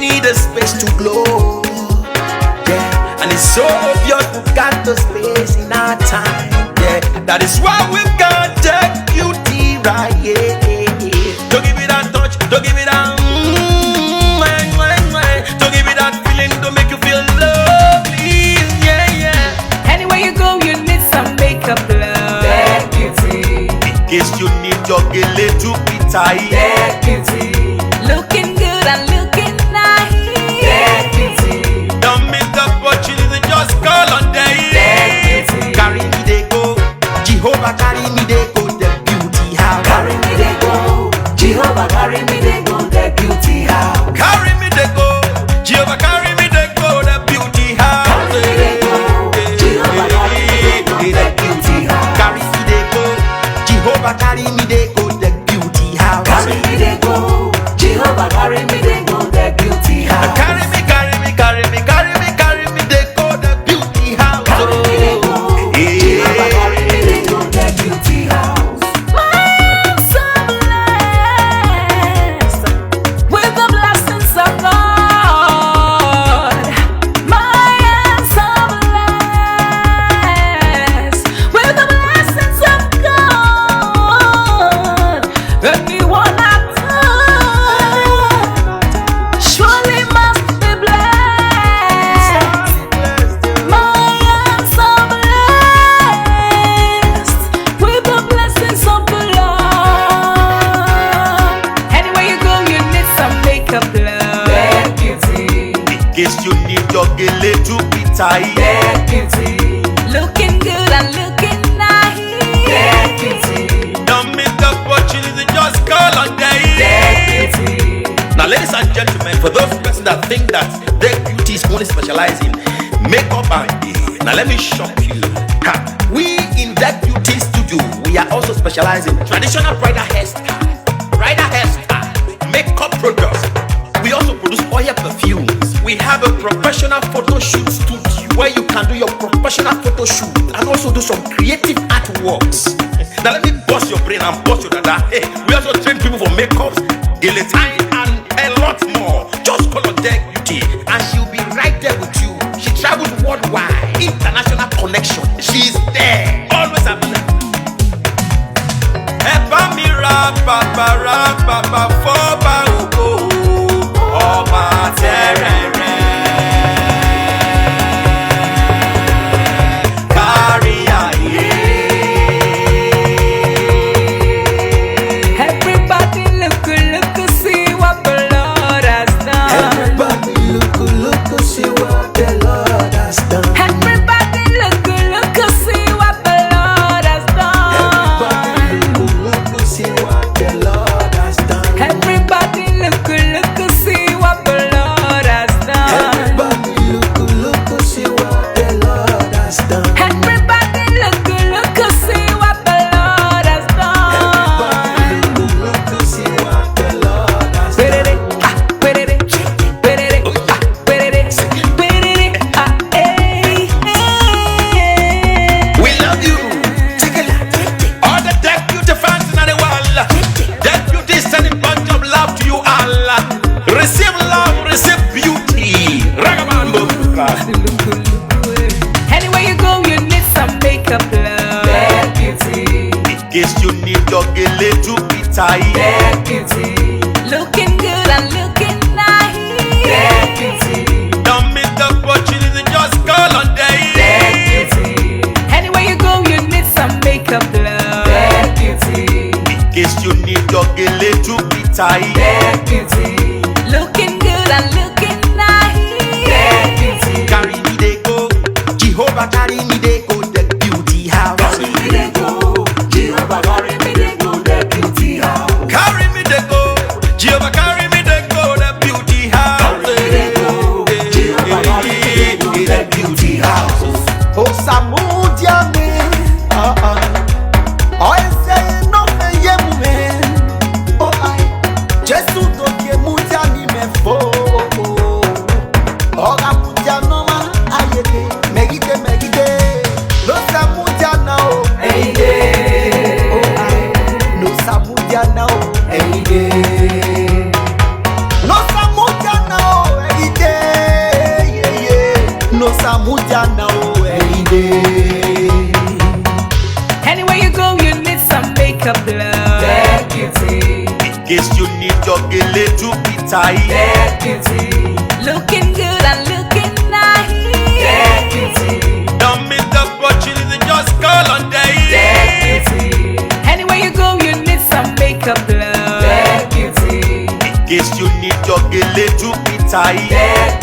need a space to glow. Yeah, and it's so obvious we've got the space in our time. Yeah, that is why we've got Deg Beauty right here. Don't give it that touch, don't give it that don't give it that feeling, don't make you feel lovely. Yeah, yeah. Anywhere you go, you need some makeup, love. Deg Beauty. In case you need your Gele to be tight. Deg Beauty. Looking good and looking nice. Deg Beauty. Don't miss the opportunity, just call on Deg. Deg Beauty. Carry me they go, Jehovah carry me they go, Deg Beauty house. Carry me they go, Jehovah carry me they go, Deg Beauty house. Carry me they go, Jehovah carry me they go, Deg Beauty house. Carry me they go, Jehovah carry me they go, Deg Beauty house. Carry me they go, Jehovah carry me they go, Deg Beauty house. Carry me they go, Jehovah carry me they go, Deg Beauty house. Carry me, carry me, carry me, carry me, carry me they go, Deg Beauty house. Carry me they go, Jehovah carry me they go, Deg Beauty house. I'm so blessed with the blessings of God. My so blessed with the blessings of God. Anyone I touch surely must be blessed. My so blessed with the blessings of the Lord. Anywhere you go, you need some makeup, love. Deg Beauty. In case you need your Gele to be tight. Deg Beauty. Looking good and looking nice. Deg Beauty. Don't miss the opportunity, just call on Deg. Deg Beauty. Now, ladies and gentlemen, for those persons that think that Deg Beauty is only specializing in makeup and hair, now let me shock you. Ha. We in Deg Beauty studio, we are also specializing in traditional bridal hairstyle, makeup products. We also produce oil perfumes. We have a professional photo shoot studio where you can do your professional photo shoot and also do some creative artworks. Now let me bust your brain and bust your dada. Hey, we also train people for makeups, guillotine, and a lot more. Just call on Deg Beauty and she'll be right there with you. She travels worldwide, international connection. She's there, always available. Eba mi ra baba foba ogo ọba terere kárí ayé. Everybody look, see what the Lord has done. Everybody look, see what the Lord has done. Everybody look, see what the Lord has done. Everybody look, see what the Lord has done. Everybody look, see what the Lord has done. Everybody look, see what the Lord has done. Everybody look, see what the Lord has done. Look, see what the Lord has done. We love you. All the Deg Beauty fans in the world. Deg Beauty is sending bunch of love to you all. Receive love, receive beauty. Ragabambo. Anywhere you go, you need some makeup, love. Deg Beauty. In case you need your Gele to be tight. Deg Beauty. Looking good and looking nice. Deg Beauty. Don't miss the opportunity, just call on Deg. Deg Beauty. Anywhere you go, you need some makeup, love. Deg Beauty. In case you need your Gele to be tight. Deg Beauty. Looking good and looking nice. Deg Beauty. Carry me they go, Jehovah carry me they go, Deg Beauty house. Carry me they go, Jehovah carry me they go, Deg Beauty house. Carry me they go, Jehovah carry me they go, Deg Beauty house. Carry me they go, Jehovah carry me they go, Deg Beauty house. Oh Samudia me, oh say no me ye me, oh I just to ke mudia ni me fo, oh ga mudia no ma ayete, megide, no Samudia now, oh I no Samudia now, no Samudia now, every day. Yeah, yeah. No samuja now every day. Anywhere you go, you need some makeup, love. Deg Beauty. In case you need your gele to be tight. Deg Beauty. Looking good and looking nice. Deg Beauty. Don't miss the opportunity, just call on Deg. Deg Beauty. Anywhere you go, you need some makeup, love. Deg Beauty. In case you need your gele to be tight. Deg